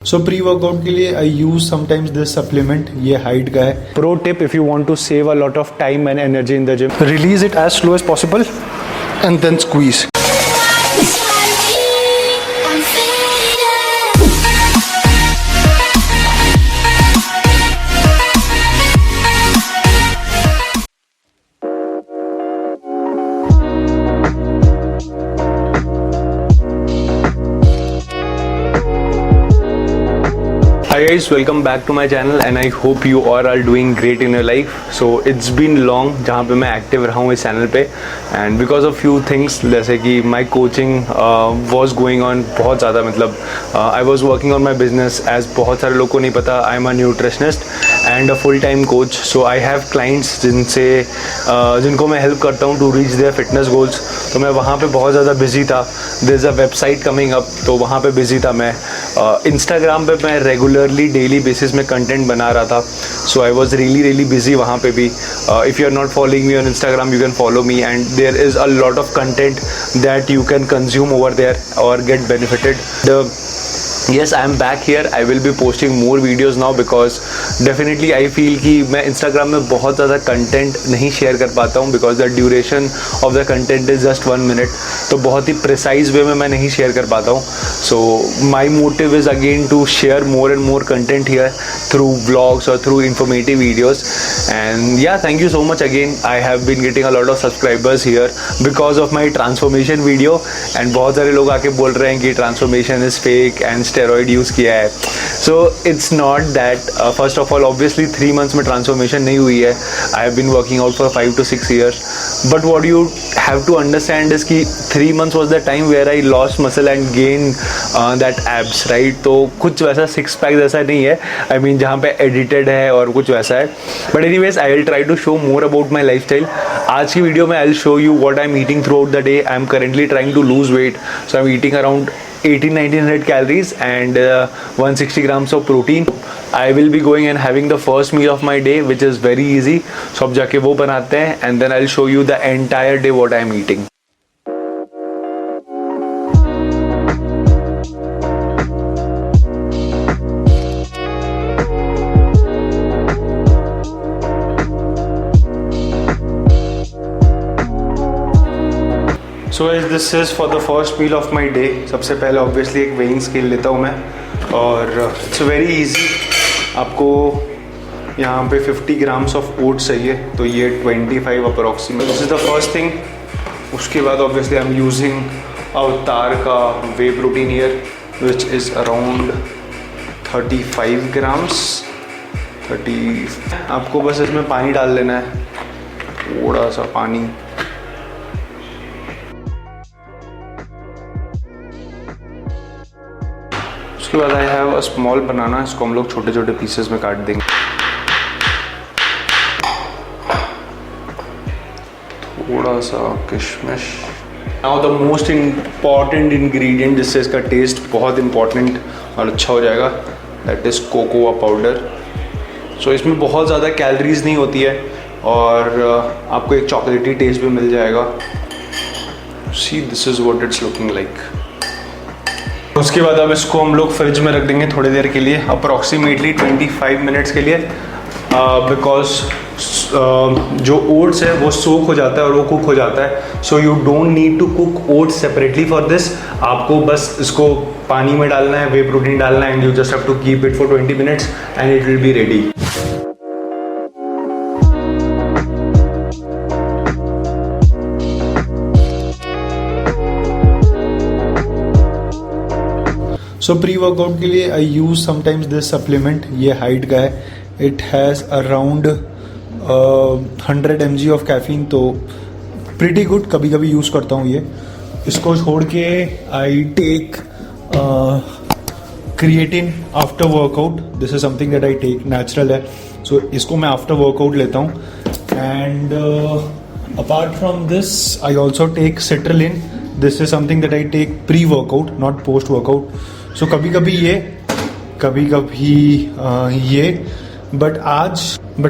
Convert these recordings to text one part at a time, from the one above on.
सो pre workout के लिए I use sometimes this supplement, ये हाइट का है। Pro tip, if you want to save a lot of time and energy in the gym, release it as slow as possible and then squeeze. Hi guys, welcome back to my channel and I hope you all are doing great in your life. So it's been long जहाँ पे मैं active रहा हूँ इस channel पे and because of few things जैसे कि my coaching was going on बहुत ज़्यादा, मतलब I was working on my business as बहुत सारे लोगों को नहीं पता I am a nutritionist and a full time coach. So I have clients जिनको मैं हेल्प करता हूँ to reach their fitness goals. तो मैं वहाँ पे बहुत ज़्यादा बिजी था. There's a website coming up, तो वहाँ पे बिजी था मैं. इंस्टाग्राम पे मैं रेगुलरली डेली बेसिस में कंटेंट बना रहा था. So I was really busy वहाँ पे भी. If you are not following me on Instagram you can follow me and there is a lot of content that you can consume over there और get benefited. Yes, I am back here. I will be posting more videos now because definitely I feel कि मैं Instagram में बहुत ज़्यादा content नहीं share कर पाता हूँ because the duration of the content is just 1 minute. तो बहुत ही precise way में मैं नहीं share कर पाता हूँ. So my motive is again to share more and more content here through vlogs or through informative videos. And yeah, thank you so much again. I have been getting a lot of subscribers here because of my transformation video. And बहुत सारे लोग आके बोल रहे हैं कि transformation is fake and steroid use किया है. So it's not that. First of all obviously 3 months में ट्रांसफॉर्मेशन नहीं हुई है. I have been working out for 5 to 6 years. But what you have to understand is कि 3 months was the time where I lost muscle and gain that abs, right. तो कुछ वैसा 6 pack जैसा नहीं है. आई मीन जहाँ पे edited है और कुछ वैसा है. But anyways I will try to show more about my lifestyle. आज की वीडियो में I will show you what I am eating throughout the day. I am currently trying to lose weight. So I am eating around 1800-1900 calories and 160 grams of protein. I will be going and having the first meal of my day, which is very easy. So अब जाके वो बनाते हैं and then I'll show you the entire day what I am eating. So this is for the first meal of my day. सबसे पहले obviously एक weighing scale लेता हूँ मैं और इट्स वेरी इजी. आपको यहाँ पे 50 grams ऑफ ओट्स चाहिए, तो ये 25 approximate. This is the first thing. उसके बाद obviously I am using Avvatar का whey protein year which is around 35 grams. आपको बस इसमें पानी डाल लेना है, थोड़ा सा पानी. उसके बाद आई हैव अ स्मॉल बनाना. इसको हम लोग छोटे छोटे पीसेस में काट देंगे. थोड़ा सा किशमिश. Now the most important ingredient जिससे इसका टेस्ट बहुत इम्पॉर्टेंट और अच्छा हो जाएगा, दैट इज़ कोकोआ पाउडर. सो इसमें बहुत ज़्यादा कैलोरीज नहीं होती है और आपको एक चॉकलेटी टेस्ट भी मिल जाएगा. See this is what it's looking like. उसके बाद अब इसको हम लोग फ्रिज में रख देंगे थोड़ी देर के लिए, अप्रॉक्सीमेटली 25 मिनट्स के लिए. बिकॉज जो ओट्स है वो सोक हो जाता है और वो कुक हो जाता है. So you don't need to cook oats separately for this. आपको बस इसको पानी में डालना है, वे प्रोटीन डालना है and you just have to keep it for 20 minutes and it will be ready. So pre workout के लिए I use sometimes this supplement, ये हाइट का है. It has around 100 mg of caffeine, तो प्रीटी गुड. कभी कभी use करता हूँ ये. इसको छोड़ के I take creatine after workout. This is something that I take, natural है. सो इसको मैं आफ्टर वर्कआउट लेता हूँ. And apart from this I also take citrulline. This is something that I take pre workout, not post workout. So कभी कभी ये, कभी कभी ये. बट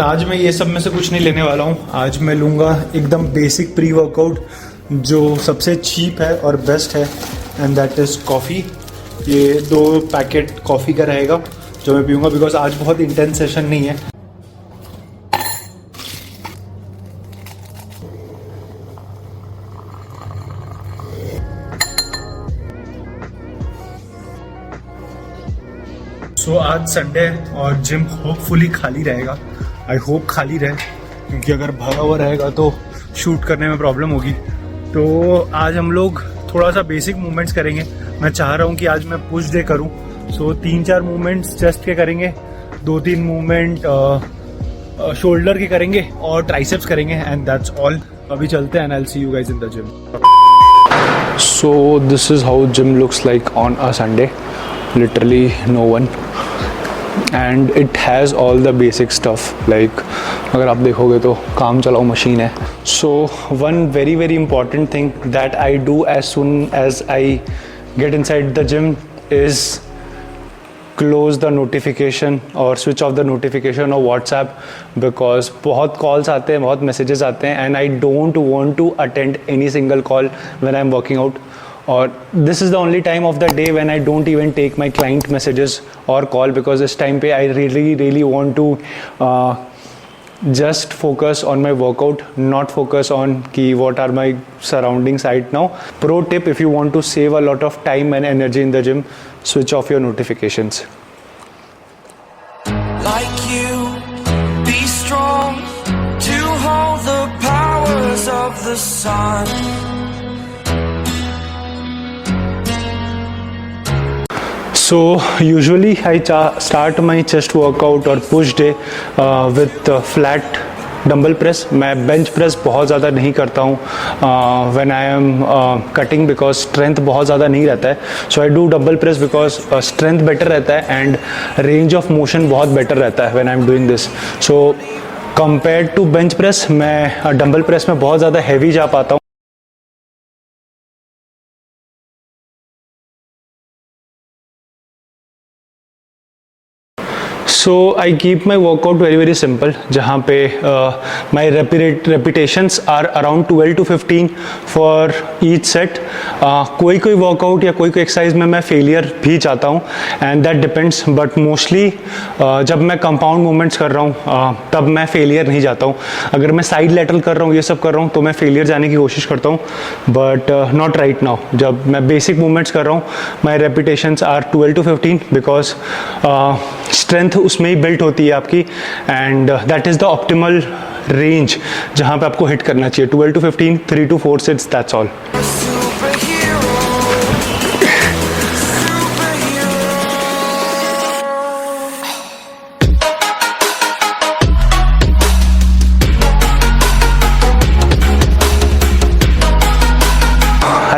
आज मैं ये सब में से कुछ नहीं लेने वाला हूँ. आज मैं लूँगा एकदम बेसिक प्री वर्कआउट जो सबसे चीप है और बेस्ट है, एंड दैट इज़ कॉफ़ी. ये 2 पैकेट कॉफ़ी का रहेगा जो मैं पीऊँगा, बिकॉज आज बहुत इंटेंस सेशन नहीं है। सो आज संडे है और जिम होपफुली खाली रहेगा। आई होप खाली रहे, क्योंकि अगर भरा हुआ रहेगा तो शूट करने में प्रॉब्लम होगी। तो आज हम लोग थोड़ा सा बेसिक मूवमेंट्स करेंगे। मैं चाह रहा हूँ कि आज मैं पुश डे करूँ। सो 3-4 मूवमेंट्स चेस्ट के करेंगे, 2-3 मूवमेंट शोल्डर के करेंगे और ट्राइसेप्स करेंगे, एंड दैट्स ऑल। अभी चलते हैं and I will see you guys in the gym. So this is how gym looks like on a Sunday. Literally no one, and it has all the basic stuff. Like अगर आप देखोगे तो काम चलाओ machine है. So one very important thing that I do as soon as I get inside the gym is close the notification or switch off the notification of WhatsApp, because बहुत calls आते हैं, बहुत messages आते हैं, and I don't want to attend any single call when I'm working out. Or this is the only time of the day when I don't even take my client messages or call, because this time पे I really want to just focus on my workout, not focus on ki what are my surroundings right now. Pro tip, if you want to save a lot of time and energy in the gym, switch off your notifications. Like you, be strong to hold the powers of the sun. So usually I start my chest workout or push day with flat dumbbell press. मैं bench press बहुत ज़्यादा नहीं करता हूँ when I am cutting, because strength बहुत ज़्यादा नहीं रहता है. So I do dumbbell press because strength better रहता है एंड रेंज ऑफ मोशन बहुत बेटर रहता है when I am doing this. So compared to bench press मैं डंबल प्रेस में बहुत ज़्यादा हैवी जा पाता हूँ. So I keep my workout very simple, जहाँ पे my repetitions are around 12 to 15 for each set. कोई वर्कआउट या कोई एक्सरसाइज में मैं फेलियर भी चाहता हूँ, and that depends, but mostly जब मैं कंपाउंड मूवमेंट्स कर रहा हूँ तब मैं फेलियर नहीं जाता हूँ. अगर मैं साइड लेटरल कर रहा हूँ, ये सब कर रहा हूँ, तो मैं फेलियर जाने की कोशिश करता हूँ, बट नॉट राइट नाउ. जब मैं बेसिक मूवमेंट्स कर रहा हूँ, my repetitions are 12 to 15, because strength उसमें ही बिल्ट होती है आपकी, and that is the optimal range जहाँ पे आपको हिट करना चाहिए. 12 to 15, 3 to 4 sets, that's all.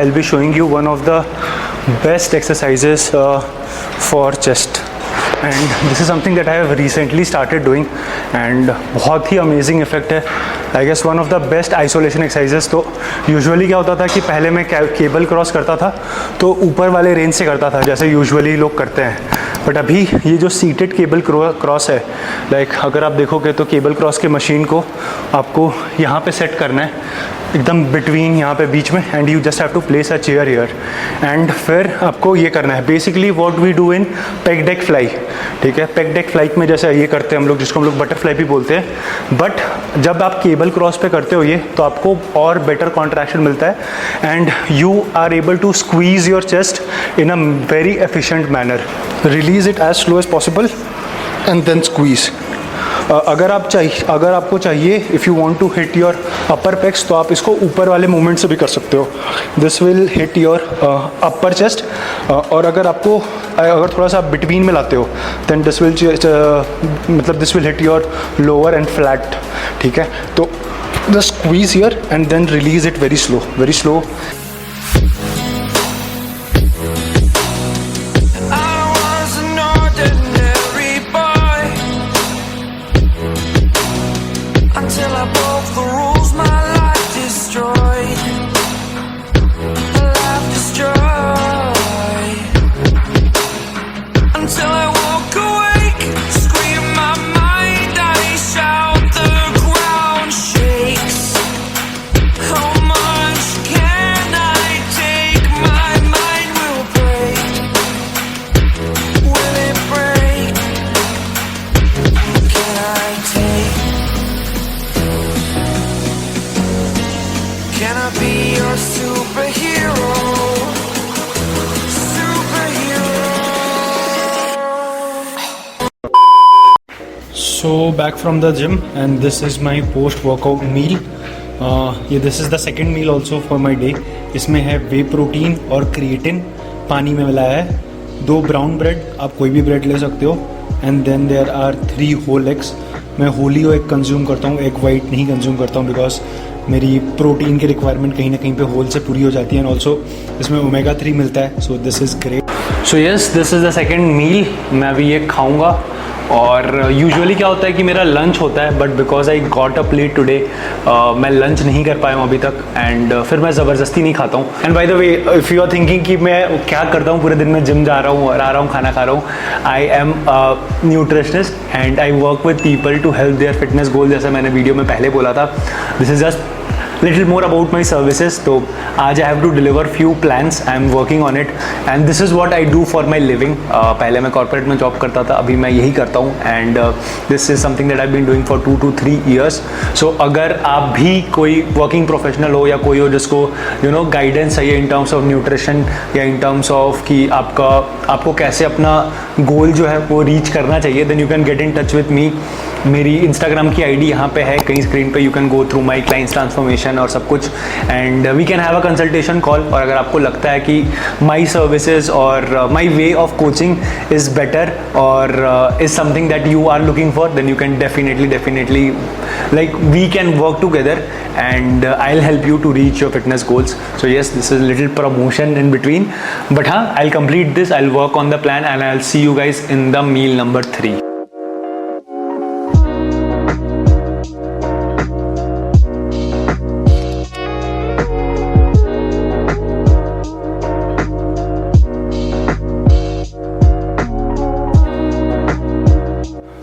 I'll be showing you one of the best exercises for chest, and this is something that I have recently started doing, and बहुत ही amazing effect है. I guess one of the best isolation exercises. तो usually क्या होता था कि पहले मैं cable cross करता था तो ऊपर वाले रेंज से करता था, जैसे यूजुअली लोग करते हैं. बट अभी ये जो सीटेड केबल क्रॉस है, लाइक अगर आप देखोगे तो केबल क्रॉस के मशीन को आपको यहाँ पे सेट करना है, एकदम बिटवीन यहाँ पे बीच में, and you just have to place a chair here, and फिर आपको ये करना है basically what we do in pec deck fly. ठीक है, पेग डेक फ्लाई में जैसे ये करते हैं हम लोग, जिसको हम लोग बटरफ्लाई भी बोलते हैं. बट जब आप केबल क्रॉस पे करते हो ये, तो आपको और बेटर कॉन्ट्रैक्शन मिलता है, and you are able to squeeze your chest in a very efficient manner. Release it as slow as possible and then squeeze. अगर आपको चाहिए, if you want to hit your upper pecs, तो आप इसको ऊपर वाले मूवमेंट से भी कर सकते हो. This will hit your upper chest. और अगर थोड़ा सा बिटवीन में लाते हो, then this will hit your lower and flat. ठीक है, तो just squeeze here and then release it very slow. Until I broke the rules, my life destroyed. Life destroyed. Until I woke awake, scream my mind, I shout, the ground shakes. How much can I So back from the gym and this is my post workout meal. ये this is the second meal also for my day. इसमें है वे protein और creatine पानी में मिलाया है, 2 brown bread, आप कोई भी ब्रेड ले सकते हो, and then there are 3 whole eggs. मैं होल ही एग कंज्यूम करता हूँ, एग वाइट नहीं कंज्यूम करता हूँ बिकॉज मेरी प्रोटीन की रिक्वायरमेंट कहीं ना कहीं पे होल से पूरी हो जाती है, एंड ऑल्सो इसमें ओमेगा 3 मिलता है, so this is great. So yes, this is the second meal. मैं अभी ये खाऊंगा. और यूजुअली क्या होता है कि मेरा लंच होता है, but because I got up late today मैं लंच नहीं कर पाया हूँ अभी तक, एंड फिर मैं ज़बरदस्ती नहीं खाता हूँ. And by the way, if you are thinking कि मैं क्या करता हूँ पूरे दिन में, जिम जा रहा हूँ और आ रहा हूँ खाना खा रहा हूँ, I am nutritionist and I work with people to help their fitness goal, जैसा मैंने वीडियो में पहले बोला था. This is just little more about my services. तो आज I have to deliver few plans. I am working on it and this is what I do for my living. पहले मैं corporate में जॉब करता था, अभी मैं यही करता हूँ, and this is something that I've been doing for 2 to 3 years. So अगर आप भी कोई working professional हो या कोई हो जिसको गाइडेंस चाहिए in terms of nutrition या in terms of कि आपको कैसे अपना गोल जो है वो रीच करना चाहिए, then you can get in touch with me. मेरी इंस्टाग्राम की आईडी यहाँ पे है कहीं स्क्रीन पे, you can go through my clients transformation और सब कुछ, and we can have a consultation call. और अगर आपको लगता है कि माई सर्विसेज और my way of coaching is better और is something that you are looking for, then you can definitely like we can work together and I'll help you to reach your fitness goals. So yes, this is a little promotion in between, but I'll complete this, I'll work on the plan and I'll see you guys in the meal number 3.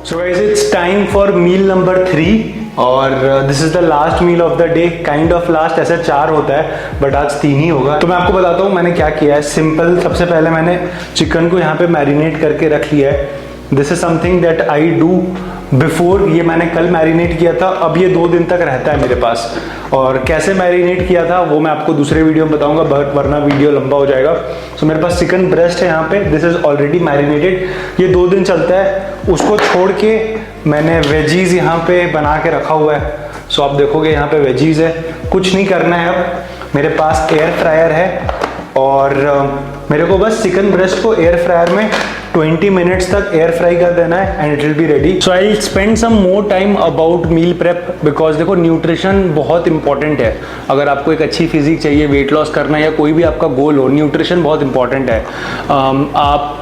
So guys, it's time for meal number 3 और this is the last meal of the day. Kind of last, ऐसे 4 होता है but आज 3 ही होगा. तो मैं आपको बताता हूँ मैंने क्या किया है. सिंपल, सबसे पहले मैंने चिकन को यहाँ पे मैरिनेट करके रख लिया है. This is something that I do before. ये मैंने कल मैरिनेट किया था, अब ये 2 दिन तक रहता है मेरे पास. और कैसे मैरिनेट किया था वो मैं आपको दूसरे वीडियो में बताऊंगा, वरना वीडियो लंबा हो जाएगा. सो मेरे पास चिकन ब्रेस्ट है यहाँ पे, दिस इज ऑलरेडी मैरिनेटेड. ये 2 दिन चलता है. उसको छोड़ के मैंने वेजीज यहाँ पे बना के रखा हुआ है. सो आप देखोगे यहाँ पे वेजीज है. कुछ नहीं करना है. अब मेरे पास एयर फ्रायर है और मेरे को बस चिकन ब्रेस्ट को एयर फ्रायर में 20 मिनट्स तक एयर फ्राई कर देना है and it will be ready. So I will spend some more time about meal prep because देखो न्यूट्रिशन बहुत इंपॉर्टेंट है. अगर आपको एक अच्छी फिजिक चाहिए, वेट लॉस करना है या कोई भी आपका गोल हो, न्यूट्रिशन बहुत इंपॉर्टेंट है. आप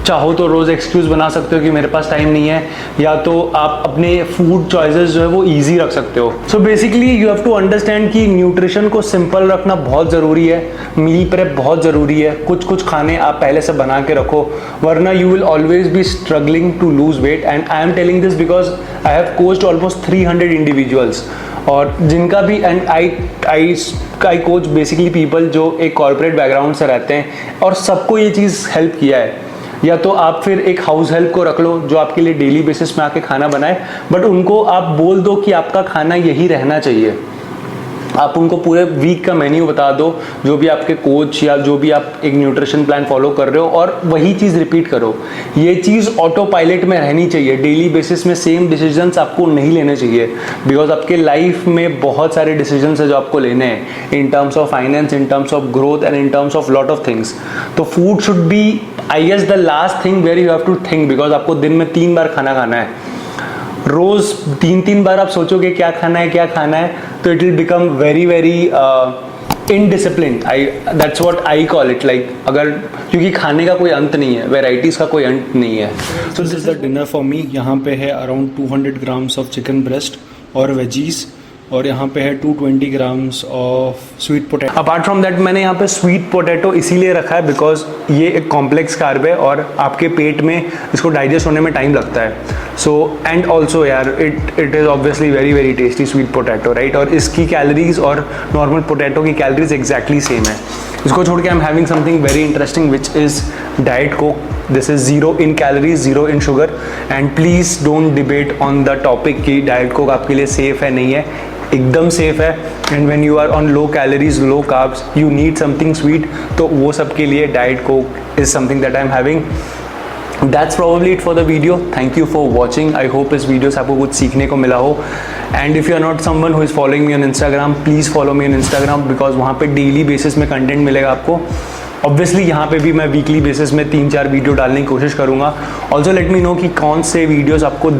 चाहो तो रोज़ एक्सक्यूज़ बना सकते हो कि मेरे पास टाइम नहीं है, या तो आप अपने फूड चॉइसेस जो है वो इजी रख सकते हो. So basically you have to understand कि न्यूट्रिशन को सिंपल रखना बहुत ज़रूरी है. मील प्रेप बहुत ज़रूरी है. कुछ खाने आप पहले से बना के रखो, वरना you will always be struggling to lose weight. And I am telling this because I have coached almost 300 individuals, और जिनका भी, and I coach basically people जो एक कॉर्पोरेट बैकग्राउंड से रहते हैं, और सबको ये चीज़ हेल्प किया है. या तो आप फिर एक हाउस हेल्प को रख लो जो आपके लिए डेली बेसिस में आके खाना बनाए, बट उनको आप बोल दो कि आपका खाना यही रहना चाहिए. आप उनको पूरे वीक का मेन्यू बता दो, जो भी आपके कोच या जो भी आप एक न्यूट्रिशन प्लान फॉलो कर रहे हो, और वही चीज़ रिपीट करो. ये चीज़ ऑटो पायलट में रहनी चाहिए. डेली बेसिस में सेम डिसीजंस आपको नहीं लेने चाहिए, बिकॉज आपके लाइफ में बहुत सारे डिसीजंस है जो आपको लेने हैं in terms of finance, in terms of growth and in terms of lot of things. तो food should be I guess the last thing where you have to think, because आपको दिन में 3 बार खाना खाना है. रोज 3 बार आप सोचोगे क्या खाना है, तो it will become very indiscipline. That's what I call it. Like अगर, क्योंकि खाने का कोई अंत नहीं है, वेराइटीज का कोई अंत नहीं है. So this is the dinner for me. यहाँ पे है around 200 grams of chicken breast और वेजीज, और यहाँ पे है 220 grams of sweet potato. Apart from that मैंने यहाँ पे स्वीट पोटैटो इसीलिए रखा है बिकॉज ये एक कॉम्प्लेक्स कार्ब है और आपके पेट में इसको डाइजेस्ट होने में टाइम लगता है. सो एंड ऑल्सो यार it is obviously very tasty sweet potato, right. और इसकी कैलोरीज और नॉर्मल पोटैटो की कैलोरीज एग्जैक्टली सेम है. इसको छोड़ के आई am having something very interesting which is diet Coke. This is 0 in calories, 0 in sugar, and please don't debate on the topic कि diet Coke आपके लिए सेफ है नहीं है. एकदम सेफ है. And when you are on low calories, low carbs, you need something sweet, तो वो सब के लिए diet Coke is something that I am having. That's probably it for the video. Thank you for watching. I hope इस video से आपको कुछ सीखने को मिला हो. And if you are not someone who is following me on Instagram, please follow me on Instagram, because वहाँ पे डेली बेसिस में कंटेंट मिलेगा आपको. ऑब्वियसली यहाँ पे भी मैं वीकली बेसिस में 3-4 वीडियो डालने की कोशिश करूँगा. ऑल्सो लेट मी नो कि कौन से वीडियोज़ आपको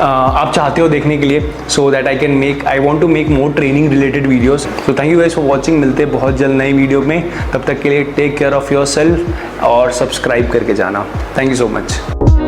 आप चाहते हो देखने के लिए, so that I want to make more training related videos. So thank you guys for watching. मिलते हैं बहुत जल्द नई वीडियो में. तब तक के लिए take care of yourself और सब्सक्राइब करके जाना. Thank you so much.